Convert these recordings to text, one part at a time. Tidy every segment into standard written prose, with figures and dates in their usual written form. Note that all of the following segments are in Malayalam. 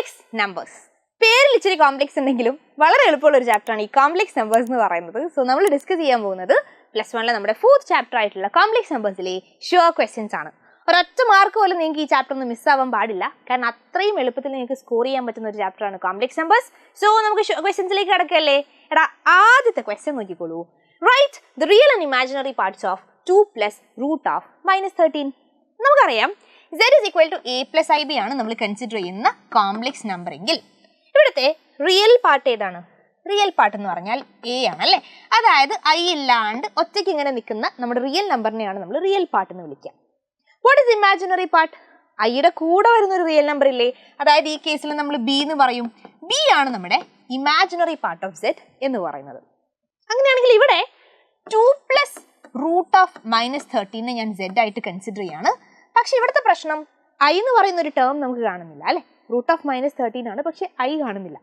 Complex numbers. പേരിൽ ഇച്ചിരി കോംപ്ലക്സ് ഉണ്ടെങ്കിലും വളരെ എളുപ്പമുള്ള ഒരു ചാപ്റ്ററാണ് ഈ കോംപ്ലക്സ് നമ്പേഴ്സ് എന്ന് പറയുന്നത്. സോ നമ്മൾ ഡിസ്കസ് ചെയ്യാൻ പോകുന്നത് +1 നമ്മുടെ 4th ചാപ്റ്റർ ആയിട്ടുള്ള കോംപ്ലക്സ് നമ്പേഴ്സിലെ ഷുവർ ക്വസ്റ്റ്യൻസ് ആണ്. ഒരൊറ്റ മാർക്ക് പോലും നിങ്ങൾക്ക് ഈ ചാപ്റ്റർ ഒന്ന് മിസ്സാവാൻ പാടില്ല, കാരണം അത്രയും എളുപ്പത്തിൽ നിങ്ങൾക്ക് സ്കോർ ചെയ്യാൻ പറ്റുന്ന ഒരു ചാപ്റ്ററാണ് കോംപ്ലക്സ് നമ്പേഴ്സ്. സോ നമുക്ക് ക്വസ്റ്റ്യൻസിലേക്ക് കിടക്കല്ലേ. എടാ, ആദ്യത്തെ ക്വസ്റ്റ്യൻ നോക്കിക്കോളൂ. Write the real and imaginary parts of 2 + √(-13). നമുക്കറിയാം z = a + ib ആണ് നമ്മൾ കൺസിഡർ ചെയ്യുന്ന കോംപ്ലക്സ് നമ്പർ എങ്കിൽ ഇവിടുത്തെ റിയൽ പാർട്ട് ഏതാണ്? റിയൽ പാർട്ട് എന്ന് പറഞ്ഞാൽ a ആണ് അല്ലേ. അതായത് i ഇല്ലാണ്ട് ഒറ്റയ്ക്ക് ഇങ്ങനെ നിൽക്കുന്ന നമ്മുടെ റിയൽ നമ്പറിനെയാണ് നമ്മൾ റിയൽ പാർട്ട് എന്ന് വിളിക്കുക. What is imaginary part? ഐയുടെ കൂടെ വരുന്ന ഒരു റിയൽ നമ്പർ ഇല്ലേ, അതായത് ഈ കേസിൽ നമ്മൾ b എന്ന് പറയും. b ആണ് നമ്മുടെ ഇമാജിനറി പാർട്ട് ഓഫ് z എന്ന് പറയുന്നത്. അങ്ങനെയാണെങ്കിൽ ഇവിടെ 2 + √(-13) ഞാൻ z ആയിട്ട് കൺസിഡർ ചെയ്യാണ്. പക്ഷെ ഇവിടുത്തെ പ്രശ്നം i എന്ന് പറയുന്ന ഒരു ടേം നമുക്ക് കാണുന്നില്ല അല്ലെ. √(-13) ആണ്, പക്ഷെ i കാണുന്നില്ല.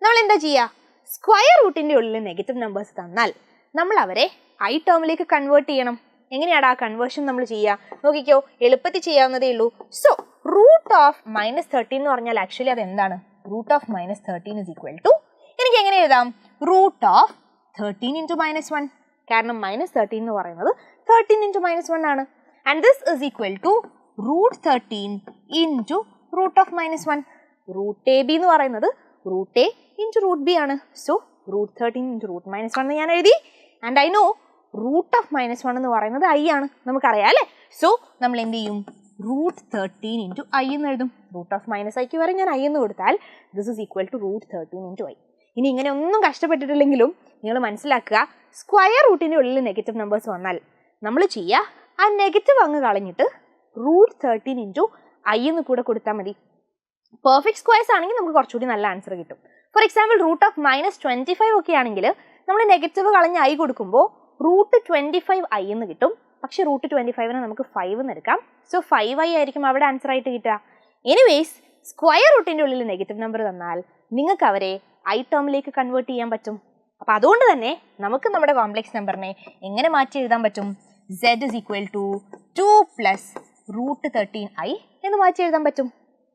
നമ്മൾ എന്താ ചെയ്യുക? സ്ക്വയർ റൂട്ടിന്റെ ഉള്ളിൽ നെഗറ്റീവ് നമ്പേഴ്സ് തന്നാൽ നമ്മൾ അവരെ i ടേമിലേക്ക് കൺവേർട്ട് ചെയ്യണം. എങ്ങനെയാണ് ആ കൺവേർഷൻ നമ്മൾ ചെയ്യുക? നോക്കിക്കോ, എളുപ്പത്തിൽ ചെയ്യാവുന്നതേ ഉള്ളൂ. സോ √(-13) എന്ന് പറഞ്ഞാൽ ആക്ച്വലി അത് എന്താണ്? √(-13) എനിക്ക് എങ്ങനെ എഴുതാം? √(13 × -1), കാരണം -13 എന്ന് പറയുന്നത് 13 × -1 ആണ്. And this is equal to √13 × √(-1). √ab എന്ന് പറയുന്നത് √a × √b ആണ്. സോ √13 × √-1 എന്ന് ഞാൻ എഴുതി. ആൻഡ് ഐ നോ √(-1) എന്ന് പറയുന്നത് i ആണ്, നമുക്കറിയാം അല്ലേ. സോ നമ്മൾ എന്ത് ചെയ്യും? √13 × i എന്ന് എഴുതും. √(-i) വരെ ഞാൻ i എന്ന് കൊടുത്താൽ this is equal to √13 × i. ഇനി ഇങ്ങനെ ഒന്നും കഷ്ടപ്പെട്ടിട്ടില്ലെങ്കിലും നിങ്ങൾ മനസ്സിലാക്കുക, സ്ക്വയർ റൂട്ടിൻ്റെ ഉള്ളിൽ നെഗറ്റീവ് നമ്പേഴ്സ് വന്നാൽ നമ്മൾ ചെയ്യുക, ആ നെഗറ്റീവ് അങ്ങ് കളഞ്ഞിട്ട് √13 × i എന്ന് കൂടെ കൊടുത്താൽ മതി. പെർഫെക്റ്റ് സ്ക്വയർസ് ആണെങ്കിൽ നമുക്ക് കുറച്ചുകൂടി നല്ല ആൻസർ കിട്ടും. ഫോർ എക്സാമ്പിൾ √(-25) ഒക്കെ ആണെങ്കിൽ നമ്മൾ നെഗറ്റീവ് കളഞ്ഞ് i കൊടുക്കുമ്പോൾ √25i എന്ന് കിട്ടും. പക്ഷെ √25നെ നമുക്ക് 5 എന്ന് എടുക്കാം. സോ 5i ആയിരിക്കും അവിടെ ആൻസർ ആയിട്ട് കിട്ടുക. എനിവേസ്, സ്ക്വയർ റൂട്ടിൻ്റെ ഉള്ളിൽ നെഗറ്റീവ് നമ്പർ തന്നാൽ നിങ്ങൾക്ക് അവരെ i ടേമിലേക്ക് കൺവേർട്ട് ചെയ്യാൻ പറ്റും. അപ്പോൾ അതുകൊണ്ട് തന്നെ നമുക്ക് നമ്മുടെ കോംപ്ലക്സ് നമ്പറിനെ എങ്ങനെ മാറ്റി എഴുതാൻ പറ്റും? z = 2 + √13i എന്ന് മാറ്റി എഴുതാൻ പറ്റും.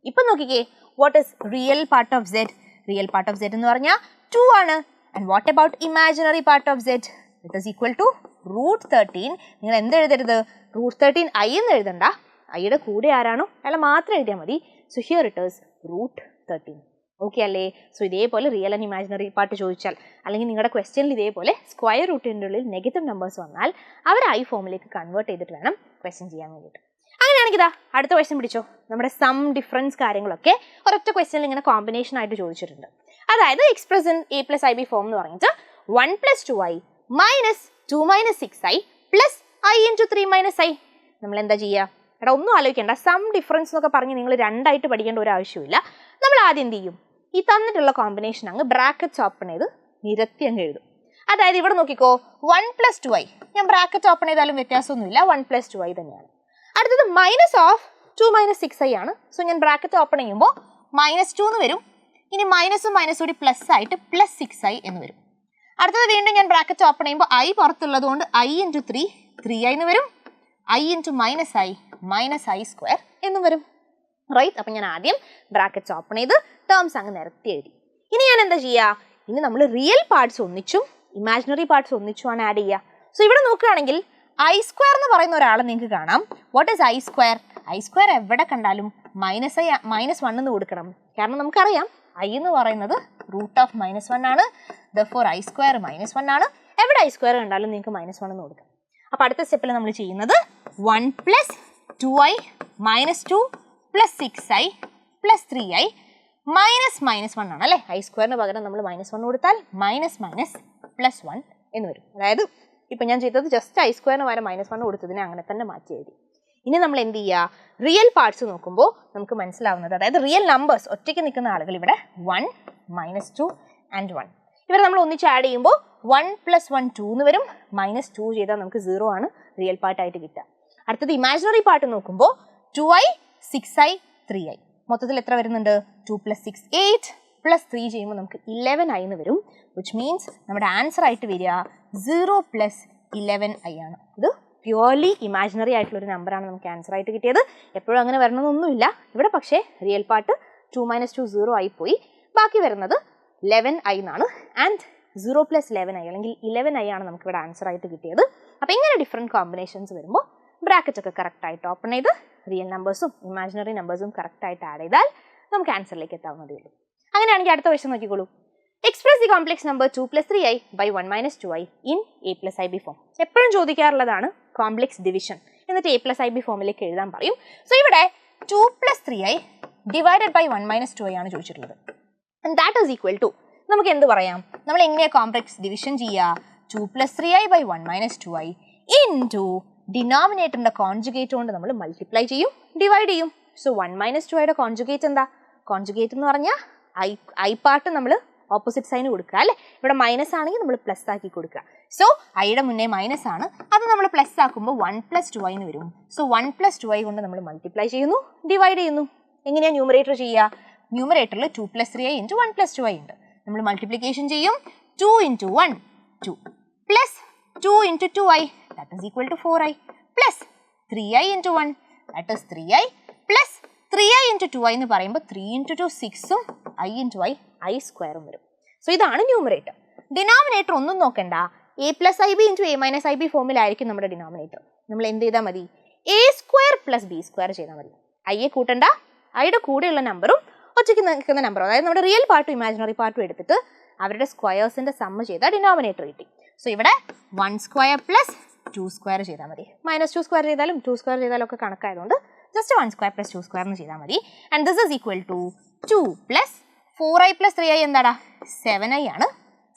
ഇപ്പം നോക്കിക്കേ, what is real part of z? Real part of z എന്ന് പറഞ്ഞാൽ 2 ആണ്. And what about imaginary part of z? It is equal to √13. നിങ്ങൾ എന്ത് എഴുതരുത്? √13i എന്ന് എഴുതണ്ട, ഐയുടെ കൂടെ ആരാണോ അയാളെ മാത്രം എഴുതിയാൽ മതി. So here it is √13. Okay അല്ലേ? സോ ഇതേപോലെ റിയൽ ആൻഡ് ഇമാജിനറി പാർട്ട് ചോദിച്ചാൽ, അല്ലെങ്കിൽ നിങ്ങളുടെ ക്വസ്റ്റ്യനിൽ ഇതേപോലെ സ്ക്വയർ റൂട്ടിൻ്റെ ഉള്ളിൽ നെഗറ്റീവ് നമ്പേഴ്സ് വന്നാൽ അവർ i ഫോമിലേക്ക് കൺവേർട്ട് ചെയ്തിട്ട് വേണം ക്വസ്റ്റ്യൻ ചെയ്യാൻ വേണ്ടിയിട്ട്. അങ്ങനെയാണെങ്കിൽ ഇതാ അടുത്ത ക്വസ്റ്റ്യൻ പിടിച്ചോ. നമ്മുടെ സം ഡിഫറൻസ് കാര്യങ്ങളൊക്കെ ഒരൊറ്റ ക്വസ്റ്റ്യനിൽ ഇങ്ങനെ കോമ്പിനേഷൻ ആയിട്ട് ചോദിച്ചിട്ടുണ്ട്. അതായത് express in a + ib form എന്ന് പറഞ്ഞിട്ട് 1 + 2i - 2 - 6i + i × 3 - i. നമ്മൾ എന്താ ചെയ്യുക? എടാ, ഒന്നും ആലോചിക്കേണ്ട. സം ഡിഫറൻസ് എന്നൊക്കെ പറഞ്ഞ് നിങ്ങൾ രണ്ടായിട്ട് പഠിക്കേണ്ട ഒരു ആവശ്യമില്ല. നമ്മൾ ആദ്യം എന്ത് ചെയ്യും? ഈ തന്നിട്ടുള്ള കോമ്പിനേഷൻ അങ്ങ് ബ്രാക്കറ്റ്സ് ഓപ്പൺ ചെയ്ത് നിരത്തി അങ്ങ് എഴുതും. അതായത് ഇവിടെ നോക്കിക്കോ, 1 + 2i, ഞാൻ ബ്രാക്കറ്റ് ഓപ്പൺ ചെയ്താലും വ്യത്യാസമൊന്നുമില്ല, 1 + 2i തന്നെയാണ്. അടുത്തത് -2 - 6i ആണ്. സോ ഞാൻ ബ്രാക്കറ്റ് ഓപ്പൺ ചെയ്യുമ്പോൾ -2 എന്ന് വരും. ഇനി മൈനസും മൈനസും കൂടി പ്ലസ് ആയിട്ട് +6i എന്ന് വരും. അടുത്തത് വീണ്ടും ഞാൻ ബ്രാക്കറ്റ് ഓപ്പൺ ചെയ്യുമ്പോൾ i പുറത്തുള്ളത് കൊണ്ട് i × 3 3i എന്ന് വരും. i × -i -i² എന്നും വരും. റൈറ്റ്? അപ്പം ഞാൻ ആദ്യം ബ്രാക്കറ്റ്സ് ഓപ്പൺ ചെയ്ത് ടേംസ് അങ്ങ് നിരത്തി എഴുതി. ഇനി ഞാൻ എന്താ ചെയ്യുക? ഇനി നമ്മൾ റിയൽ പാർട്സ് ഒന്നിച്ചും ഇമാജിനറി പാർട്സ് ഒന്നിച്ചുമാണ് ആഡ് ചെയ്യുക. സോ ഇവിടെ നോക്കുകയാണെങ്കിൽ i² എന്ന് പറയുന്ന ഒരാളെ നിങ്ങൾക്ക് കാണാം. What is i²? i² എവിടെ കണ്ടാലും -1 എന്ന് കൊടുക്കണം. കാരണം നമുക്കറിയാം i എന്ന് പറയുന്നത് √(-1) ആണ്. therefore i² -1 ആണ്. എവിടെ i² കണ്ടാലും നിങ്ങൾക്ക് -1 എന്ന് കൊടുക്കാം. അപ്പോൾ അടുത്ത സ്റ്റെപ്പിൽ നമ്മൾ ചെയ്യുന്നത് 1 + 2i - 2 + 6i + 3i -1 ആണ് അല്ലേ. i² പകരം നമ്മൾ -1 കൊടുത്താൽ -1 എന്ന് വരും. അതായത് ഇപ്പം ഞാൻ ചെയ്തത് ജസ്റ്റ് i² വരെ -1 കൊടുത്തതിനെ അങ്ങനെ തന്നെ മാറ്റി എഴുതി. ഇനി നമ്മൾ എന്ത് ചെയ്യുക? റിയൽ പാർട്സ് നോക്കുമ്പോൾ നമുക്ക് മനസ്സിലാവുന്നത്, അതായത് റിയൽ നമ്പേഴ്സ് ഒറ്റയ്ക്ക് നിൽക്കുന്ന ആളുകൾ ഇവിടെ 1 -2 and 1 ഇവരെ നമ്മൾ ഒന്നിച്ച് ആഡ് ചെയ്യുമ്പോൾ 1 + 1 2 എന്ന് വരും. -2 ചെയ്താൽ നമുക്ക് 0 ആണ് റിയൽ പാർട്ടായിട്ട് കിട്ടുക. അടുത്തത് ഇമാജിനറി പാർട്ട് നോക്കുമ്പോൾ 2i 6i 3i മൊത്തത്തിൽ എത്ര വരുന്നുണ്ട്? 2 + 6 8 + 3 ചെയ്യുമ്പോൾ നമുക്ക് 11i എന്ന് വരും. വിച്ച് മീൻസ് നമ്മുടെ ആൻസർ ആയിട്ട് വരിക 0 + 11i ആണ്. ഇത് പ്യുവർലി ഇമാജിനറി ആയിട്ടുള്ളൊരു നമ്പറാണ് നമുക്ക് ആൻസർ ആയിട്ട് കിട്ടിയത്. എപ്പോഴും അങ്ങനെ വരണമെന്നൊന്നുമില്ല ഇവിടെ, പക്ഷേ റിയൽ പാർട്ട് 2 minus 2 0 ആയിപ്പോയി. ബാക്കി വരുന്നത് 11i എന്നാണ്. ആൻഡ് 0 plus 11i അല്ലെങ്കിൽ 11i ആണ് നമുക്ക് ഇവിടെ ആൻസർ ആയിട്ട് കിട്ടിയത്. അപ്പോൾ ഇങ്ങനെ ഡിഫറെൻറ്റ് കോമ്പിനേഷൻസ് വരുമ്പോൾ ബ്രാക്കറ്റ് ഒക്കെ കറക്റ്റ് ആയിട്ട് ഓപ്പൺ ചെയ്ത് റിയൽ നമ്പേഴ്സും ഇമാജിനറി നമ്പേഴ്സും കറക്റ്റ് ആയിട്ട് ആഡ് ചെയ്താൽ നമുക്ക് ആൻസറിലേക്ക് എത്താവുന്നതേ ഉള്ളൂ. അങ്ങനെയാണെങ്കിൽ അടുത്ത ക്വസ്റ്റ്യൻ നോക്കിക്കോളൂ. Express the complex number 2 plus 3i by 1 minus 2i in a plus ib form. എപ്പോഴും ചോദിക്കാറുള്ളതാണ് കോംപ്ലക്സ് ഡിവിഷൻ, എന്നിട്ട് a plus ib ഫോമിലേക്ക് എഴുതാൻ പറയും. സോ ഇവിടെ 2 plus 3i divided by 1 minus 2i ആണ് ചോദിച്ചിട്ടുള്ളത്. And that is equal to, നമുക്ക് എന്ത് പറയാം, നമ്മൾ എങ്ങനെയാണ് കോംപ്ലക്സ് ഡിവിഷൻ ചെയ്യുക? 2 plus 3i by 1 minus 2i into ഡിനോമിനേറ്ററിൻ്റെ കോൺജുഗേറ്റ് കൊണ്ട് നമ്മൾ മൾട്ടിപ്ലൈ ചെയ്യും, ഡിവൈഡ് ചെയ്യും. സോ 1 minus 2iയുടെ കോൺജുഗേറ്റ് എന്താ? കോൺജുഗേറ്റ് എന്ന് പറഞ്ഞാൽ ഐ പാർട്ട് നമ്മൾ ഓപ്പോസിറ്റ് സൈന് കൊടുക്കുക അല്ലേ. ഇവിടെ മൈനസ് ആണെങ്കിൽ നമ്മൾ പ്ലസ് ആക്കി കൊടുക്കുക. സോ ഐയുടെ മുന്നേ മൈനസ് ആണ്, അത് നമ്മൾ പ്ലസ് ആക്കുമ്പോൾ 1 plus 2i എന്ന് വരും. സോ 1 plus 2i കൊണ്ട് നമ്മൾ മൾട്ടിപ്ലൈ ചെയ്യുന്നു, ഡിവൈഡ് ചെയ്യുന്നു. എങ്ങനെയാണ് ന്യൂമറേറ്റർ ചെയ്യുക? ന്യൂമറേറ്ററിൽ 2 plus 3i into 1 plus 2i ഉണ്ട്. നമ്മൾ മൾട്ടിപ്ലിക്കേഷൻ ചെയ്യും. 2 into 1 2 plus 2 into 2i that is equal to 4i plus 3i into 1 that is 3i plus 3i into 2i എന്ന് പറയുമ്പോൾ 3 into 2 6ഉം i into i സ്ക്വയറും വരും. സോ ഇതാണ് ന്യൂമറേറ്റർ. ഡിനോമിനേറ്റർ ഒന്നും നോക്കണ്ട, a plus ib into a minus ib ഫോമിലായിരിക്കും നമ്മുടെ ഡിനോമിനേറ്റർ. നമ്മൾ എന്ത് ചെയ്താൽ മതി? a square plus B square ചെയ്താൽ മതി. ഐയെ കൂട്ടണ്ട, ഐയുടെ കൂടെയുള്ള നമ്പറും ഒറ്റയ്ക്ക് നിൽക്കുന്ന നമ്പറും, അതായത് നമ്മുടെ റിയൽ പാർട്ടും ഇമാജിനറി പാർട്ടും എടുത്തിട്ട് അവരുടെ സ്ക്വയേഴ്സിൻ്റെ സമ്മ് ചെയ്താൽ ഡിനോമിനേറ്റർ കിട്ടി. സോ ഇവിടെ 1 സ്ക്വയർ പ്ലസ് 2 സ്ക്വയർ ചെയ്താൽ മതി. മൈനസ് 2 സ്ക്വയർ ചെയ്താലും 2 സ്ക്വയർ ചെയ്താലും ഒക്കെ കണക്കായതുകൊണ്ട് ജസ്റ്റ് 1 സ്ക്വയർ പ്ലസ് 2 സ്ക്വയർ എന്ന് ചെയ്താൽ മതി. And this is equal to 2 plus 4i plus 3i എന്താടാ? 7i ആണ്.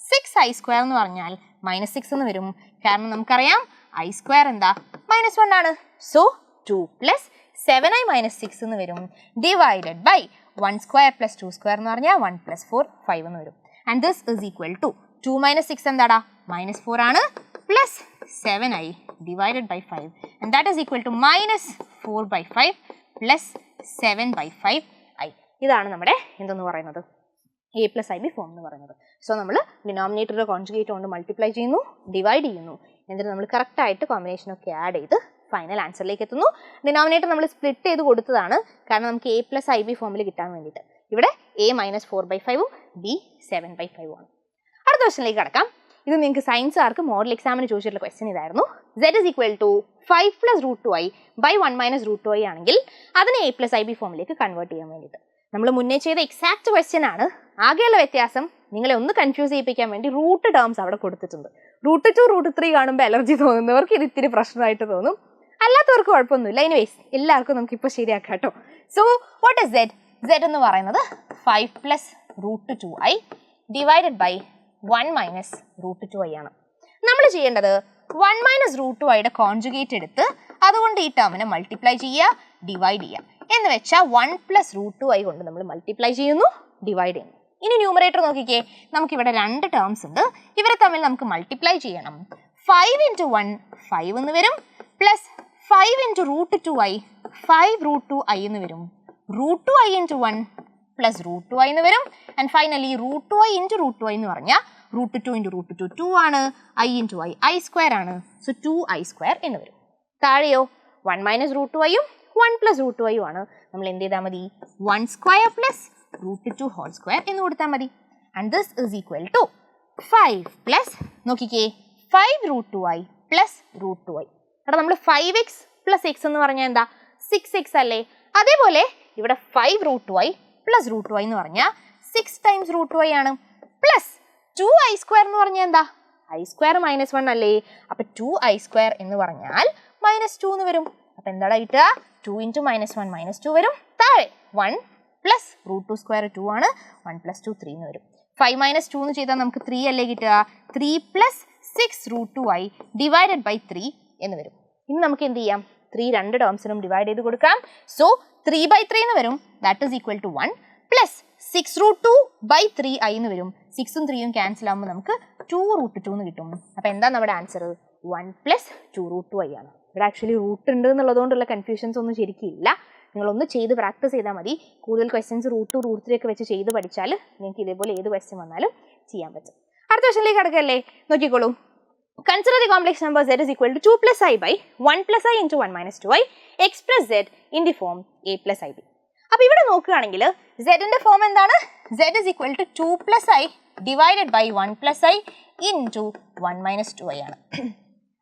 6i സ്ക്വയർ എന്ന് പറഞ്ഞാൽ മൈനസ് 6 എന്ന് വരും, കാരണം നമുക്കറിയാം i സ്ക്വയർ എന്താ? -1 ആണ്. സോ 2 പ്ലസ് 7i മൈനസ് 6 എന്ന് വരും, divided by 1 square plus 2 square എന്ന് പറഞ്ഞാൽ 1 പ്ലസ് 4 5 എന്ന് വരും. And this is equal to 2 minus 6 എന്താടാ? -4 ആണ്, plus 7i divided by 5 and that is equal to -4/5 plus 7/5i. ഇതാണ് നമ്മുടെ എന്തെന്ന് പറയുന്നത് a plus ib ഫോം എന്ന് പറയുന്നത്. സോ നമ്മൾ ഡിനോമിനേറ്ററുടെ കോൺജുഗേറ്റ് കൊണ്ട് മൾട്ടിപ്ലൈ ചെയ്യുന്നു, ഡിവൈഡ് ചെയ്യുന്നു, എന്നിട്ട് നമ്മൾ കറക്റ്റായിട്ട് കോമ്പിനേഷനൊക്കെ ആഡ് ചെയ്ത് ഫൈനൽ ആൻസറിലേക്ക് എത്തുന്നു. ഡിനോമിനേറ്റർ നമ്മൾ സ്പ്ലിറ്റ് ചെയ്ത് കൊടുത്തതാണ്, കാരണം നമുക്ക് a plus ib ഫോമിൽ കിട്ടാൻ വേണ്ടിയിട്ട്. ഇവിടെ a -4/5ഉം b 7/5 ആണ്. അടുത്ത ക്വസ്റ്റനിലേക്ക് കടക്കാം. ഇത് നിങ്ങൾക്ക് സയൻസ് ആർക്ക് മോഡൽ എക്സാമിന് ചോദിച്ചിട്ടുള്ള ക്വസ്റ്റൻ ഇതായിരുന്നു. z is equal to 5 plus root 2i by 1 minus root 2i ആണെങ്കിൽ അതിനെ a plus ib ഫോമിലേക്ക് കൺവേർട്ട് ചെയ്യാൻ വേണ്ടിയിട്ട് നമ്മൾ മുന്നേ ചെയ്ത എക്സാക്ട് ക്വസ്റ്റ്യൻ ആണ്. ആകെയുള്ള വ്യത്യാസം നിങ്ങളെ ഒന്ന് കൺഫ്യൂസ് ചെയ്യിപ്പിക്കാൻ വേണ്ടി റൂട്ട് ടേംസ് അവിടെ കൊടുത്തിട്ടുണ്ട്. റൂട്ട് 2 റൂട്ട് 3 കാണുമ്പോൾ അലർജി തോന്നുന്നവർക്ക് ഇത് ഇത്തിരി പ്രശ്നമായിട്ട് തോന്നും, അല്ലാത്തവർക്ക് കുഴപ്പമൊന്നുമില്ല. എനിവേസ് എല്ലാവർക്കും നമുക്കിപ്പോൾ ശരിയാക്കാം കേട്ടോ. So what is z? z എന്ന് പറയുന്നത് 5 plus root 2i divided by 1 minus root 2i ആണ്. നമ്മൾ ചെയ്യേണ്ടത് 1 മൈനസ് റൂട്ട് 2iയുടെ കോൺജുഗേറ്റ് എടുത്ത് അതുകൊണ്ട് ഈ ടേമിനെ മൾട്ടിപ്ലൈ ചെയ്യുക, ഡിവൈഡ് ചെയ്യുക. എന്ന് വെച്ചാൽ 1 പ്ലസ് റൂട്ട് 2i കൊണ്ട് നമ്മൾ മൾട്ടിപ്ലൈ ചെയ്യുന്നു, ഡിവൈഡ് ചെയ്യുന്നു. ഇനി ന്യൂമറേറ്റർ നോക്കിക്കേ, നമുക്കിവിടെ 2 ടേംസ് ഉണ്ട്, ഇവരെ തമ്മിൽ നമുക്ക് മൾട്ടിപ്ലൈ ചെയ്യണം. 5 into 1 5 എന്ന് വരും, plus 5 into root 2i 5 root 2i എന്ന് വരും, root 2i into 1 plus root 2i എന്ന് വരും. And finally root 2i into root 2i എന്ന് പറഞ്ഞാൽ റൂട്ട് 2 into റൂട്ട് 2 2 ആണ്, i into i സ്ക്വയർ ആണ്. സോ 2i സ്ക്വയർ എന്ന് വരും. താഴെയോ 1 മൈനസ് റൂട്ട് 2iയും 1 പ്ലസ് റൂട്ട് 2iയും ആണ്. നമ്മൾ എന്ത് ചെയ്താൽ മതി? 1 square plus root 2 whole square എന്ന് കൊടുത്താൽ മതി. And this is equal to 5 plus നോക്കിക്കേ 5 root 2i plus root 2i. അവിടെ നമ്മൾ 5x പ്ലസ് x എന്ന് പറഞ്ഞാൽ എന്താ? 6x അല്ലേ? അതേപോലെ ഇവിടെ 5 root 2i plus root 2i എന്ന് പറഞ്ഞാൽ 6 ടൈംസ് റൂട്ട് 2i ആണ്, പ്ലസ് 2i സ്ക്വയർ എന്ന് പറഞ്ഞാൽ എന്താ? i സ്ക്വയർ -1 അല്ലേ? അപ്പം 2i സ്ക്വയർ എന്ന് പറഞ്ഞാൽ -2 എന്ന് വരും. അപ്പം എന്താ കിട്ടുക? 2 into -1 -2 വരും. താഴെ 1 പ്ലസ് റൂട്ട് 2 സ്ക്വയർ 2 ആണ്, 1 പ്ലസ് 2 3 എന്ന് വരും. 5 മൈനസ് 2 എന്ന് ചെയ്താൽ നമുക്ക് 3 അല്ലേ കിട്ടുക? 3 plus 6 root 2i divided by 3 എന്ന് വരും. ഇനി നമുക്ക് എന്ത് ചെയ്യാം? 3 2 ടേംസിനും ഡിവൈഡ് ചെയ്ത് കൊടുക്കാം. സോ 3/3 എന്ന് വരും, that is equal to 1 plus 6 root 2 by 3i എന്ന് വരും. 6ഉം 3ഉം ക്യാൻസൽ ആകുമ്പോൾ നമുക്ക് 2 റൂട്ട് 2 എന്ന് കിട്ടും. അപ്പോൾ എന്താ നമ്മുടെ ആൻസർ? 1 പ്ലസ് 2 റൂട്ട് 2i ആണ്. ഇവിടെ ആക്ച്വലി റൂട്ട് ഉണ്ട് എന്നുള്ളതുകൊണ്ടുള്ള കൺഫ്യൂഷൻസ് ഒന്നും ശരിക്കില്ല. നിങ്ങളൊന്ന് ചെയ്ത് പ്രാക്ടീസ് ചെയ്താൽ മതി. കൂടുതൽ ക്വസ്റ്റ്യൻസ് റൂട്ട് 2 റൂട്ട് 3 ഒക്കെ വെച്ച് ചെയ്ത് പഠിച്ചാൽ നിങ്ങൾക്ക് ഇതേപോലെ ഏത് ക്വസ്റ്റ്യൻ വന്നാലും ചെയ്യാൻ പറ്റും. അടുത്ത ക്വസ്റ്റ്യനിലേക്ക് കിടക്കല്ലേ, നോക്കിക്കോളൂ. Consider the complex number z is equal to 2 plus i by 1 plus i into 1 minus 2i express z in the form a plus ib. അപ്പോൾ ഇവിടെ നോക്കുകയാണെങ്കിൽ സെഡിൻ്റെ ഫോം എന്താണ്? Zed is equal to 2 + i divided by 1 + i into 1 - 2i ആണ്.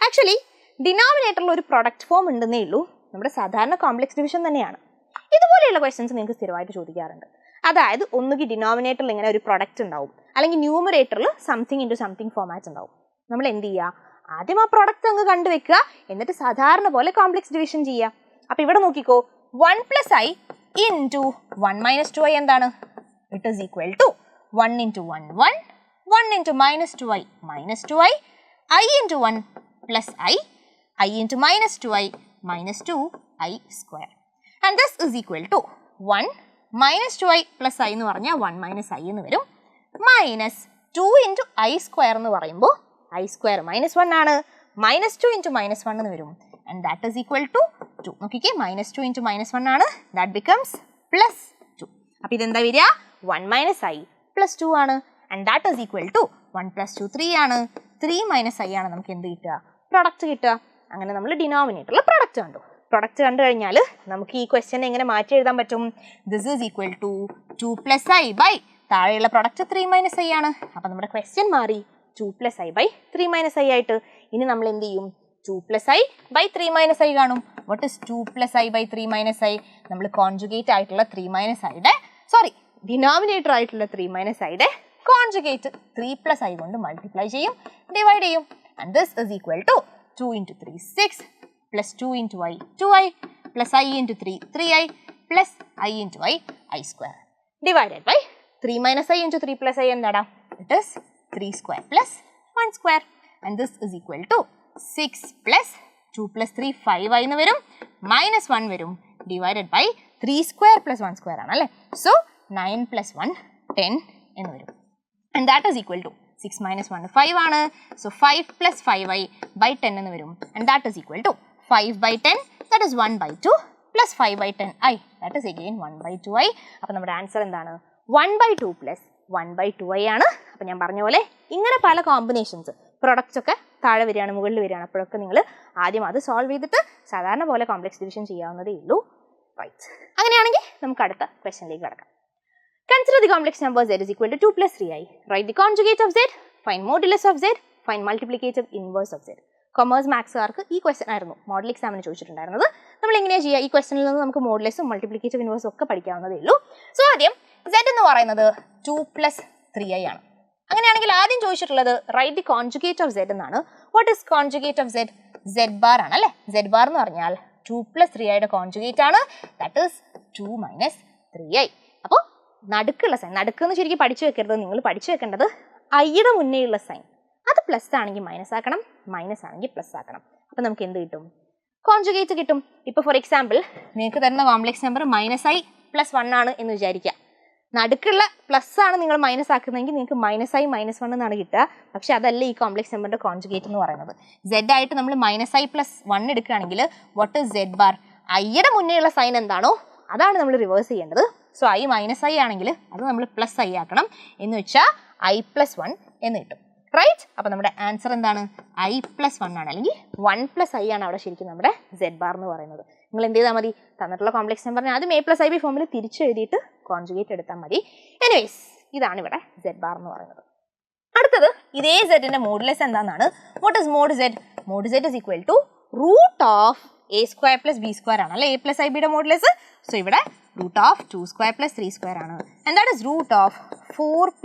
ആക്ച്വലി ഡിനോമിനേറ്ററിൽ ഒരു പ്രൊഡക്റ്റ് ഫോം ഉണ്ടെന്നേ ഉള്ളൂ, നമ്മുടെ സാധാരണ കോംപ്ലക്സ് ഡിവിഷൻ തന്നെയാണ്. ഇതുപോലെയുള്ള ക്വസ്റ്റ്യൻസ് നിങ്ങൾക്ക് സ്ഥിരമായിട്ട് ചോദിക്കാറുണ്ട്. അതായത് ഒന്നുകിൽ ഡിനോമിനേറ്ററിൽ ഇങ്ങനെ ഒരു പ്രൊഡക്റ്റ് ഉണ്ടാവും, അല്ലെങ്കിൽ ന്യൂമറേറ്ററിൽ സംതിങ് ഇൻറ്റു സംതിങ് ഫോമാറ്റ് ഉണ്ടാവും. നമ്മൾ എന്ത് ചെയ്യുക? ആദ്യം ആ പ്രൊഡക്റ്റ് അങ്ങ് കണ്ടുവെക്കുക, എന്നിട്ട് സാധാരണ പോലെ കോംപ്ലക്സ് ഡിവിഷൻ ചെയ്യുക. അപ്പോൾ ഇവിടെ നോക്കിക്കോ, 1 + i ഇൻറ്റു 1 - 2i എന്താണ്? It is equal to 1 × 1 1, 1 × -2i -2i, i × 1 + i, i × -2i -2i square. And this is equal to 1 - 2i + i എന്ന് പറഞ്ഞാൽ 1 - i എന്ന് വരും, മൈനസ് 2 × i square എന്ന് പറയുമ്പോൾ i square -1 ആണ്, -2 × -1 എന്ന് വരും. And that is equal to 2. നോക്കിക്കേ, -2 × -1 ആണ്, that becomes +2. അപ്പോൾ ഇതെന്താ വരിക? 1 - i + 2 ആണ്. And that is equal to 1 + 2 3 ആണ്, 3 - i ആണ് നമുക്ക് എന്ത് കിട്ടുക? പ്രൊഡക്റ്റ് കിട്ടുക. അങ്ങനെ നമ്മൾ ഡിനോമിനേറ്ററിൽ പ്രൊഡക്റ്റ് കണ്ടു. പ്രൊഡക്റ്റ് കണ്ടു കഴിഞ്ഞാൽ നമുക്ക് ഈ ക്വസ്റ്റ്യൻ എങ്ങനെ മാറ്റി എഴുതാൻ പറ്റും? This is equal to 2 + i by താഴെയുള്ള പ്രൊഡക്റ്റ് 3 - i ആണ്. അപ്പോൾ നമ്മുടെ ക്വസ്റ്റ്യൻ മാറി 2 + i ബൈ 3 - i ആയിട്ട്. ഇനി നമ്മൾ എന്ത് ചെയ്യും? 2 + i ബൈ 3 - i കാണും. What is 2 + i by 3 - i? നമ്മൾ കോൺജുഗേറ്റ് ആയിട്ടുള്ള 3 - iയുടെ ഡിനോമിനേറ്റർ ആയിട്ടുള്ള 3 - iയുടെ കോൺജുഗേറ്റ് 3 + i കൊണ്ട് മൾട്ടിപ്ലൈ ചെയ്യും, ഡിവൈഡ് ചെയ്യും. And this is equal to 2 × 3 6 + 2 × i 2i + i × 3 3i + i × i i square divided by 3 - i × 3 + i എന്താടാ? It is 3 square + 1 square. And this is equal to 6 + 2 + 3 5i എന്ന് വരും, -1 വരും, ഡിവൈഡഡ് ബൈ 3 square + 1 square ആണ് അല്ലേ. സോ 9 + 1 10 എന്ന് വരും. And that is equal to 6 - 1 5 ആണ്. സോ 5 + 5i ബൈ 10 എന്ന് വരും. And that is equal to 5 by 10, that is 1/2 plus 5 by 10i, that is again 1/2i. അപ്പോൾ നമ്മുടെ ആൻസർ എന്താണ്? 1/2 പ്ലസ് 1/2i ആണ്. അപ്പോൾ ഞാൻ പറഞ്ഞ പോലെ ഇങ്ങനെ പല കോമ്പിനേഷൻസ് പ്രൊഡക്ട്സ് ഒക്കെ താഴെ വരികയാണ് മുകളിൽ വരികയാണ്, അപ്പോഴൊക്കെ നിങ്ങൾ ആദ്യം അത് സോൾവ് ചെയ്തിട്ട് സാധാരണ പോലെ കോംപ്ലക്സ് ഡിവിഷൻ ചെയ്യാവുന്നതേ ഉള്ളൂ. റൈറ്റ്, അങ്ങനെയാണെങ്കിൽ നമുക്ക് അടുത്ത ക്വസ്റ്റ്യനിലേക്ക് കിടക്കാം. Consider the complex number z is equal to 2 + 3i. Write the conjugate of z, find modulus of z, find multiplicative inverse of z. Commerce മാത്സുകാർക്ക് ഈ ക്വസ്റ്റൻ ആയിരുന്നു മോഡൽ എക്സാമിന് ചോദിച്ചിട്ടുണ്ടായിരുന്നത്. നമ്മൾ എങ്ങനെയാണ് ചെയ്യുക? ഈ ക്വസ്റ്റനിൽ നിന്ന് നമുക്ക് മോഡുലസും മൾട്ടിപ്ലിക്കേറ്റീവ് ഇൻവേഴ്സും ഒക്കെ പഠിക്കാവുന്നതേ ഉള്ളൂ. സോ ആദ്യം z എന്ന് പറയുന്നത് 2 + 3i ആണ്. അങ്ങനെയാണെങ്കിൽ ആദ്യം ചോദിച്ചിട്ടുള്ളത് write the conjugate of z എന്നാണ്. What is conjugate of z? z bar ആണ് അല്ലേ. z ബാർ എന്ന് പറഞ്ഞാൽ 2 + 3iയുടെ കോൺജുഗേറ്റ് ആണ്, ദാറ്റ് ഈസ് 2 - 3i. അപ്പോൾ നടുക്കുള്ള സൈൻ, നടുക്കെന്ന് ശരിക്കും പഠിച്ചു വെക്കരുത്, നിങ്ങൾ പഠിച്ചു വെക്കേണ്ടത് ഐയുടെ മുന്നേയുള്ള സൈൻ അത് പ്ലസ് ആണെങ്കിൽ മൈനസ് ആക്കണം, മൈനസ് ആണെങ്കിൽ പ്ലസ് ആക്കണം. അപ്പം നമുക്ക് എന്ത് കിട്ടും? കോൺജുഗേറ്റ് കിട്ടും. ഇപ്പോൾ ഫോർ എക്സാമ്പിൾ നിങ്ങൾക്ക് തരുന്ന കോംപ്ലക്സ് നമ്പർ -i + 1 ആണ് എന്ന് വിചാരിക്കുക. നടുക്കുള്ള പ്ലസ് ആണ് നിങ്ങൾ മൈനസ് ആക്കുന്നതെങ്കിൽ നിങ്ങൾക്ക് -i - 1 എന്നാണ് കിട്ടുക. പക്ഷെ അതല്ല ഈ കോംപ്ലക്സ് നമ്പറിൻ്റെ കോൺജുഗേറ്റ് എന്ന് പറയുന്നത്. z ആയിട്ട് നമ്മൾ -i + 1 എടുക്കുകയാണെങ്കിൽ വാട്ട് ഇസ് z ബാർ? ഐയുടെ മുന്നേയുള്ള സൈൻ എന്താണോ അതാണ് നമ്മൾ റിവേഴ്സ് ചെയ്യേണ്ടത്. സോ i -i ആണെങ്കിൽ അത് നമ്മൾ +i ആക്കണം, എന്ന് വെച്ചാൽ i + 1 എന്ന് കിട്ടും. റൈറ്റ്, അപ്പോൾ നമ്മുടെ ആൻസർ എന്താണ്? i + 1 ആണ്, അല്ലെങ്കിൽ 1 + i ആണ് അവിടെ ശരിക്കും നമ്മുടെ z ബാർ എന്ന് പറയുന്നത്. നിങ്ങൾ എന്ത് ചെയ്താൽ മതി? തന്നിട്ടുള്ള കോംപ്ലക്സ് നമ്പറിനെ ആദ്യം a + ib ഫോമിൽ തിരിച്ച് എഴുതിയിട്ട് കോൺജുഗേറ്റ് എടുത്താൽ മതി. എനിവേസ് ഇതാണ് ഇവിടെ z ബാർ എന്ന് പറയുന്നത്. അടുത്തത് ഇതേ z-ന്റെ മോഡുലസ് എന്താണെന്നാണ്. What is mod z? Mod z is equal to √a² + b² ആണ് അല്ലേ a + ib യുടെ മോഡുലസ്. സോ ഇവിടെ √2² + 3² ആണ്. And that is √4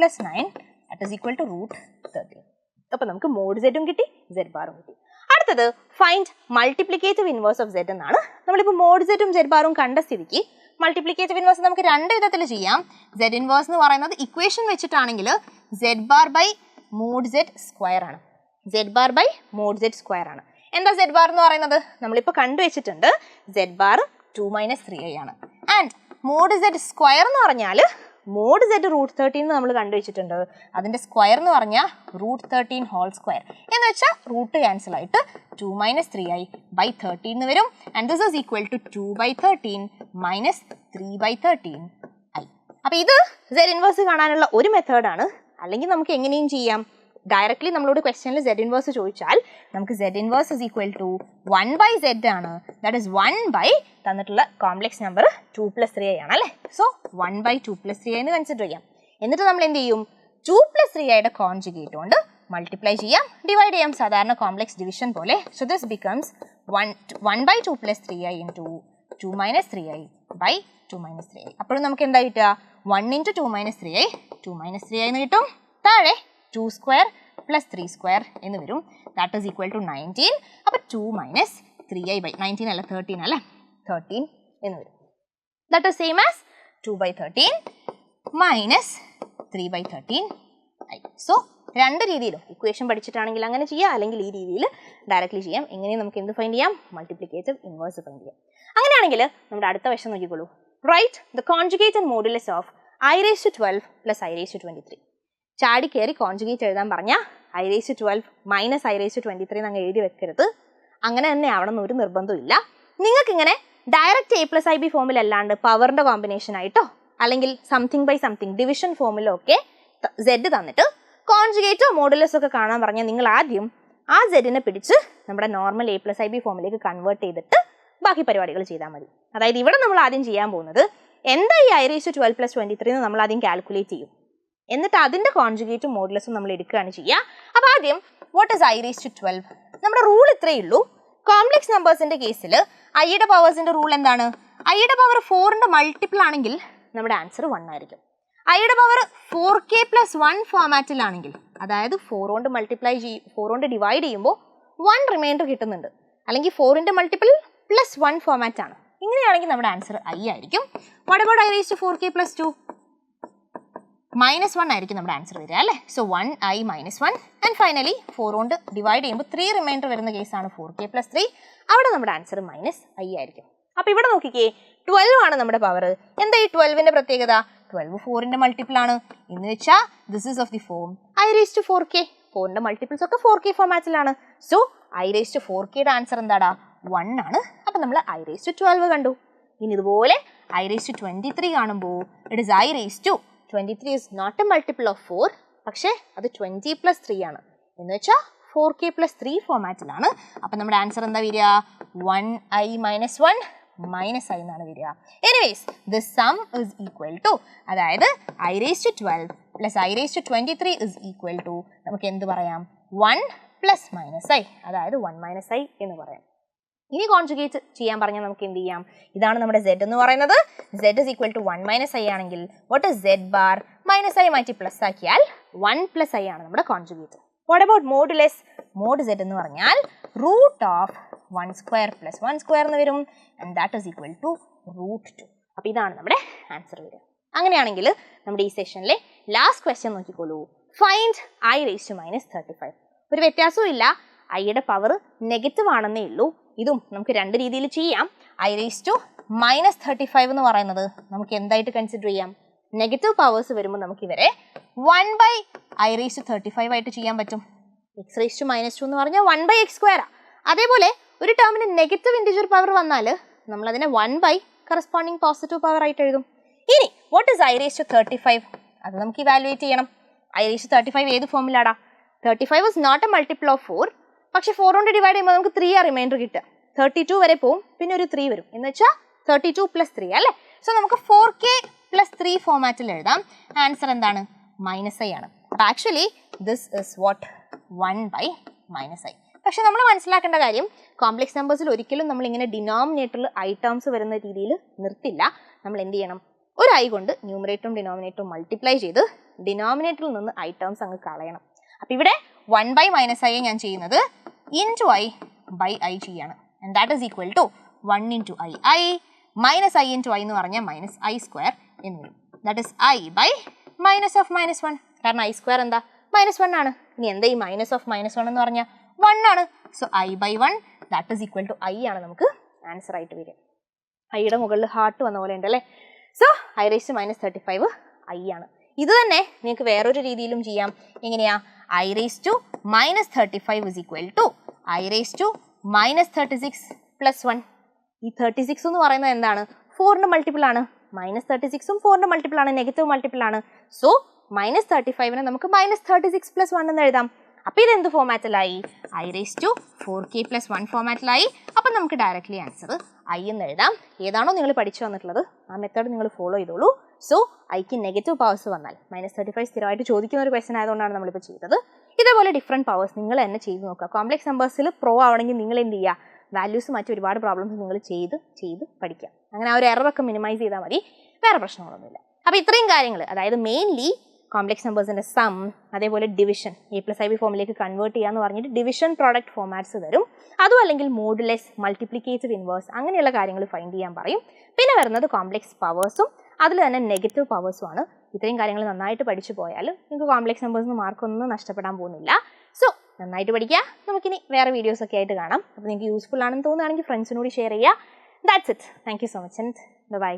+ 9, that is equal to √13. അപ്പോൾ നമുക്ക് മോഡ് z ഉം കിട്ടി, z ബാറും കിട്ടി. അടുത്തത് find multiplicative inverse of z എന്നാണ്. നമ്മളിപ്പോൾ മോഡ് z ഉം z ബാറും കണ്ട സ്ഥിതിക്ക് മൾട്ടിപ്ലിക്കേറ്റീവ് ഇൻവേഴ്സ് നമുക്ക് രണ്ട് വിധത്തിൽ ചെയ്യാം. z ഇൻവേഴ്സ് എന്ന് പറയുന്നത് ഇക്വേഷൻ വെച്ചിട്ടാണെങ്കിൽ z bar by mod z square ആണ്. z bar by mod z square ആണ്. എന്താ z ബാർ എന്ന് പറയുന്നത്? നമ്മളിപ്പോൾ കണ്ടുവച്ചിട്ടുണ്ട് z ബാർ 2 - 3i ആണ്. ആൻഡ് മോഡ് z സ്ക്വയർ എന്ന് പറഞ്ഞാൽ മോഡ് z √13 നമ്മൾ കണ്ടുവച്ചിട്ടുണ്ട്. അതിൻ്റെ സ്ക്വയർ എന്ന് പറഞ്ഞാൽ √13 ഹോൾ സ്ക്വയർ എന്ന് വെച്ചാൽ റൂട്ട് ക്യാൻസൽ ആയിട്ട് 2 - 3i / 13 എന്ന് വരും. And this is equal to 2/13 - 3/13i. അപ്പോൾ ഇത് z ഇൻവേഴ്സ് കാണാനുള്ള ഒരു മെത്തേഡാണ്. അല്ലെങ്കിൽ നമുക്ക് എങ്ങനെയും ചെയ്യാം, ഡയറക്ട്ലി നമ്മളോട് ക്വസ്റ്റ്യനിൽ Z ഇൻവേഴ്സ് ചോദിച്ചാൽ നമുക്ക് Z inverse is equal to 1/Z ആണ്. ദാറ്റ് ഇസ് 1 തന്നിട്ടുള്ള കോംപ്ലക്സ് നമ്പർ 2 + 3i ആണ് അല്ലേ. സോ 1/2 + 3i എന്ന് കൺസിഡർ ചെയ്യാം. എന്നിട്ട് നമ്മൾ എന്ത് ചെയ്യും, 2 + 3iയുടെ കോൺജുഗേറ്റ് കൊണ്ട് മൾട്ടിപ്ലൈ ചെയ്യാം, ഡിവൈഡ് ചെയ്യാം സാധാരണ കോംപ്ലക്സ് ഡിവിഷൻ പോലെ. So this becomes 1/2 + 3i into 2 - 3i by 2 - 3i. അപ്പോഴും നമുക്ക് എന്താ കിട്ടുക, 1 × 2 - 3i 2 - 3i എന്ന് കിട്ടും. താഴെ 2² + 3² എന്ന് വരും. That is equal to 19. അപ്പോൾ 2 - 3i ബൈ 19 അല്ല 13 അല്ലേ, 13 എന്ന് വരും. That is same as 2/13 minus 3/13i. So രണ്ട് രീതിയിലും ഇക്വേഷൻ പഠിച്ചിട്ടാണെങ്കിൽ അങ്ങനെ ചെയ്യാം, അല്ലെങ്കിൽ ഈ രീതിയിൽ ഡയറക്റ്റ്ലി ചെയ്യാം. എങ്ങനെയും നമുക്ക് എന്ത് ഫൈൻഡ് ചെയ്യാം, മൾട്ടിപ്ലിക്കേറ്റീവ് ഇൻവേഴ്സ് ഫൈൻഡ് ചെയ്യാം. അങ്ങനെയാണെങ്കിൽ നമ്മുടെ അടുത്ത വശം നോക്കിക്കോളൂ. Write the conjugated modulus of i⁻12 + i⁻23. ചാടി കയറി കോൺജുഗേറ്റ് എഴുതാൻ പറഞ്ഞാൽ i⁻12 - i⁻23 എന്ന് അങ്ങ് എഴുതി വെക്കരുത്. അങ്ങനെ തന്നെ ആവണം ഒരു നിർബന്ധമില്ല. നിങ്ങൾക്കിങ്ങനെ ഡയറക്റ്റ് a+ib ഫോമിലല്ലാണ്ട് പവറിൻ്റെ കോമ്പിനേഷൻ ആയിട്ടോ അല്ലെങ്കിൽ സംതിങ് ബൈ സംതിങ് ഡിവിഷൻ ഫോമിലോ ഒക്കെ Z തന്നിട്ട് കോൺജുഗേറ്റോ മോഡുലസോ ഒക്കെ കാണാൻ പറഞ്ഞാൽ നിങ്ങൾ ആദ്യം ആ Z പിടിച്ച് നമ്മുടെ നോർമൽ a+ib ഫോമിലേക്ക് കൺവേർട്ട് ചെയ്തിട്ട് ബാക്കി പരിപാടികൾ ചെയ്താൽ മതി. അതായത് ഇവിടെ നമ്മൾ ആദ്യം ചെയ്യാൻ പോകുന്നത് എന്താ ഈ i⁻12 + 23 എന്ന് നമ്മൾ ആദ്യം കാൽക്കുലേറ്റ് ചെയ്യും. എന്നിട്ട് അതിൻ്റെ കോൺജുഗേറ്റും മോഡുലസും നമ്മൾ എടുക്കുകയാണ് ചെയ്യുക. അപ്പോൾ ആദ്യം വാട്ട് ഇസ് i⁻12? നമ്മുടെ റൂൾ ഇത്രയേ ഉള്ളൂ. കോംപ്ലക്സ് നമ്പേഴ്സിൻ്റെ കേസിൽ ഐയുടെ പവേഴ്സിൻ്റെ റൂൾ എന്താണ്? ഐയുടെ പവർ 4ന്റെ മൾട്ടിപ്പിൾ ആണെങ്കിൽ നമ്മുടെ ആൻസർ 1 ആയിരിക്കും. ഐയുടെ പവർ 4k + 1 ഫോമാറ്റിലാണെങ്കിൽ, അതായത് 4 കൊണ്ട് മൾട്ടിപ്ലൈ 4 കൊണ്ട് ഡിവൈഡ് ചെയ്യുമ്പോൾ 1 റിമൈൻഡർ കിട്ടുന്നുണ്ട്, അല്ലെങ്കിൽ 4ന്റെ മൾട്ടിപ്പിൾ +1 ഫോമാറ്റ് ആണ്. ഇങ്ങനെയാണെങ്കിൽ നമ്മുടെ ആൻസർ i ആയിരിക്കും. What about i⁻4k + 2? -1 ആയിരിക്കും നമ്മുടെ ആൻസർ വരിക അല്ലേ. സോ 1i - 1 ആൻഡ് ഫൈനലി 4 കൊണ്ട് ഡിവൈഡ് ചെയ്യുമ്പോൾ 3 റിമൈൻഡർ വരുന്ന കേസാണ് 4k + 3. അവിടെ നമ്മുടെ ആൻസർ -i ആയിരിക്കും. അപ്പോൾ ഇവിടെ നോക്കിക്കേ, 12 ആണ് നമ്മുടെ പവർ. എന്താ ഈ 12ന്റെ പ്രത്യേകത? 12 4ന്റെ മൾട്ടിപ്പിൾ ആണ് എന്ന് വെച്ചാൽ this is of the form i⁻4k. 4ന്റെ മൾട്ടിപ്പിൾസ് ഒക്കെ 4k ഫോമാറ്റിലാണ്. സോ i⁻4kയുടെ ആൻസർ എന്താടാ? 1 ആണ്. അപ്പം നമ്മൾ i⁻12 കണ്ടു. ഇനി ഇതുപോലെ i⁻23 കാണുമ്പോൾ it is i⁻23 is not a multiple of 4, പക്ഷേ അത് 20 + 3 ആണ് എന്ന് വെച്ചാൽ 4k + 3 ഫോമാറ്റിലാണ്. അപ്പം നമ്മുടെ ആൻസർ എന്താ വരിക? 1i - 1 -i എന്നാണ് വരിക. Anyways this sum is equal to, അതായത് i⁻12 + i⁻23 is equal to നമുക്ക് എന്ത് പറയാം? 1 + -i, അതായത് 1 - i എന്ന് പറയാം. ഇനി കോൺജുഗേറ്റ് ചെയ്യാൻ പറഞ്ഞാൽ നമുക്ക് എന്ത് ചെയ്യാം? ഇതാണ് നമ്മുടെ Z എന്ന് പറയുന്നത്. Z is equal to 1 - i ആണെങ്കിൽ what is Z bar? -i മാറ്റി പ്ലസ് ആക്കിയാൽ 1 + i ആണ് നമ്മുടെ conjugate. What about modulus? Mod Z എന്ന് പറഞ്ഞാൽ √1² + 1² എന്ന് വരും. And that is equal to √2. അപ്പോൾ ഇതാണ് നമ്മുടെ ആൻസർ വരിക. അങ്ങനെയാണെങ്കിൽ നമ്മുടെ ഈ സെഷനിലെ ലാസ്റ്റ് ക്വസ്റ്റ്യൻ നോക്കിക്കോളൂ. Find i⁻35. ഒരു വ്യത്യാസവും ഇല്ല, ഐയുടെ പവർ നെഗറ്റീവ് ആണെന്നേ ഉള്ളൂ. ഇതും നമുക്ക് രണ്ട് രീതിയിൽ ചെയ്യാം. i⁻35 എന്ന് പറയുന്നത് നമുക്ക് എന്തായിട്ട് കൺസിഡർ ചെയ്യാം? നെഗറ്റീവ് പവേഴ്സ് വരുമ്പോൾ നമുക്ക് ഇവരെ 1/i⁻35 ആയിട്ട് ചെയ്യാൻ പറ്റും. x⁻2 എന്ന് പറഞ്ഞാൽ 1/x². അതേപോലെ ഒരു ടേമിന് നെഗറ്റീവ് ഇൻറ്റിജർ പവർ വന്നാൽ നമ്മൾ അതിനെ 1/ കറസ്പോണ്ടിങ് പോസിറ്റീവ് പവർ ആയിട്ട് എഴുതും. ഇനി വാട്ട് ഇസ് i⁻35? അത് നമുക്ക് ഇവാലുവേറ്റ് ചെയ്യണം. i⁻35 ഏത് ഫോമിലാടാ? 35 is not a multiple of 4, പക്ഷെ 4 കൊണ്ട് ഡിവൈഡ് ചെയ്യുമ്പോൾ നമുക്ക് 3 റിമൈൻഡർ കിട്ടുക. 32 വരെ പോവും, പിന്നെ ഒരു 3 വരും എന്ന് വെച്ചാൽ 32 + 3 അല്ലേ. സോ നമുക്ക് 4k + 3 ഫോമാറ്റിൽ എഴുതാം. ആൻസർ എന്താണ്? -i ആണ്. അപ്പോൾ actually this is what 1/-i. പക്ഷെ നമ്മൾ മനസ്സിലാക്കേണ്ട കാര്യം, കോംപ്ലക്സ് നമ്പേഴ്സിൽ ഒരിക്കലും നമ്മൾ ഇങ്ങനെ ഡിനോമിനേറ്ററിൽ ഐ ടേംസ് വരുന്ന രീതിയിൽ നിർത്തില്ല. നമ്മൾ എന്ത് ചെയ്യണം? ഒരു ഐ കൊണ്ട് ന്യൂമറേറ്ററും ഡിനോമിനേറ്ററും മൾട്ടിപ്ലൈ ചെയ്ത് ഡിനോമിനേറ്ററിൽ നിന്ന് ഐ ടേംസ് അങ്ങ് കളയണം. അപ്പോൾ ഇവിടെ 1/-i ഞാൻ ചെയ്യുന്നത് i/i ചെയ്യാണ്. And that is equal to 1 × i -i × i എന്ന് പറഞ്ഞാൽ -i² എന്ന് വരും. ദാറ്റ് ഈസ് i/-1, കാരണം i² എന്താ? -1 ആണ്. ഇനി എന്താ ഈ -(-1) എന്ന് പറഞ്ഞാൽ 1 ആണ്. So i/1 that is equal to i ആണ് നമുക്ക് ആൻസർ ആയിട്ട് വരിക. ഐയുടെ മുകളിൽ ഹാർട്ട് വന്ന പോലെ ഉണ്ട് അല്ലേ. സോ i⁻35 i ആണ്. ഇത് തന്നെ നിങ്ങൾക്ക് വേറൊരു രീതിയിലും ചെയ്യാം. എങ്ങനെയാ? i⁻35 is equal to i⁻36 + 1. ഈ 36 എന്ന് പറയുന്നത് എന്താണ്? 4ന്റെ മൾട്ടിപ്പിൾ ആണ്. -36ഉം 4ന്റെ മൾട്ടിപ്പിൾ ആണ്, നെഗറ്റീവ് മൾട്ടിപ്പിൾ ആണ്. സോ -35 നമുക്ക് -36 + 1 എന്ന് എഴുതാം. അപ്പോൾ ഇത് എന്ത് ഫോമാറ്റിലായി? i⁴k+1 ഫോമാറ്റിലായി. അപ്പം നമുക്ക് ഡയറക്റ്റ്ലി ആൻസർ i എന്ന് എഴുതാം. ഏതാണോ നിങ്ങൾ പഠിച്ചു വന്നിട്ടുള്ളത് ആ മെത്തേഡ് നിങ്ങൾ ഫോളോ ചെയ്തോളൂ. സോ ഐക്ക് നെഗറ്റീവ് പവേഴ്സ് വന്നാൽ -35 സ്ഥിരമായിട്ട് ചോദിക്കുന്ന ഒരു ക്വസ്റ്റൻ ആയതുകൊണ്ടാണ് നമ്മളിപ്പോൾ ചെയ്തത്. ഇതേപോലെ ഡിഫറെൻറ്റ് പവേഴ്സ് നിങ്ങൾ തന്നെ ചെയ്ത് നോക്കുക. കോംപ്ലക്സ് നമ്പേഴ്സിൽ പ്രോ ആവണമെങ്കിൽ നിങ്ങൾ എന്ത് ചെയ്യുക? വാല്യൂസ് മറ്റ് ഒരുപാട് പ്രോബ്ലംസ് നിങ്ങൾ ചെയ്ത് പഠിക്കുക. അങ്ങനെ ആ ഒരു എററൊക്കെ മിനിമൈസ് ചെയ്താൽ മതി. വേറെ പ്രശ്നങ്ങളൊന്നുമില്ല. അപ്പോൾ ഇത്രയും കാര്യങ്ങൾ, അതായത് മെയിൻലി കോംപ്ലക്സ് നമ്പേഴ്സിൻ്റെ സം, അതേപോലെ ഡിവിഷൻ a+ib ഫോമിലേക്ക് കൺവേർട്ട് ചെയ്യാന്ന് പറഞ്ഞിട്ട് ഡിവിഷൻ പ്രോഡക്റ്റ് ഫോമാറ്റ്സ് തരും. അതും അല്ലെങ്കിൽ മോഡുലസ്, മൾട്ടിപ്ലിക്കേറ്റീവ് ഇൻവേഴ്സ് അങ്ങനെയുള്ള കാര്യങ്ങൾ ഫൈൻഡ് ചെയ്യാൻ പറയും. പിന്നെ വരുന്നത് കോംപ്ലക്സ് പവേഴ്സും അതിൽ തന്നെ നെഗറ്റീവ് പവേഴ്സും ആണ്. ഇത്രയും കാര്യങ്ങൾ നന്നായിട്ട് പഠിച്ചു പോയാൽ നിങ്ങൾക്ക് കോംപ്ലക്സ് നമ്പേഴ്സിന് മാർക്കൊന്നും നഷ്ടപ്പെടാൻ പോകുന്നില്ല. സോ നന്നായിട്ട് പഠിക്കുക. നമുക്കിനി വേറെ വീഡിയോസൊക്കെ ആയിട്ട് കാണാം. അപ്പോൾ നിങ്ങൾക്ക് യൂസ്ഫുൾ ആണെന്ന് തോന്നുകയാണെങ്കിൽ ഫ്രണ്ട്സിനോട് ഷെയർ ചെയ്യുക. That's it. Thank you so much and by.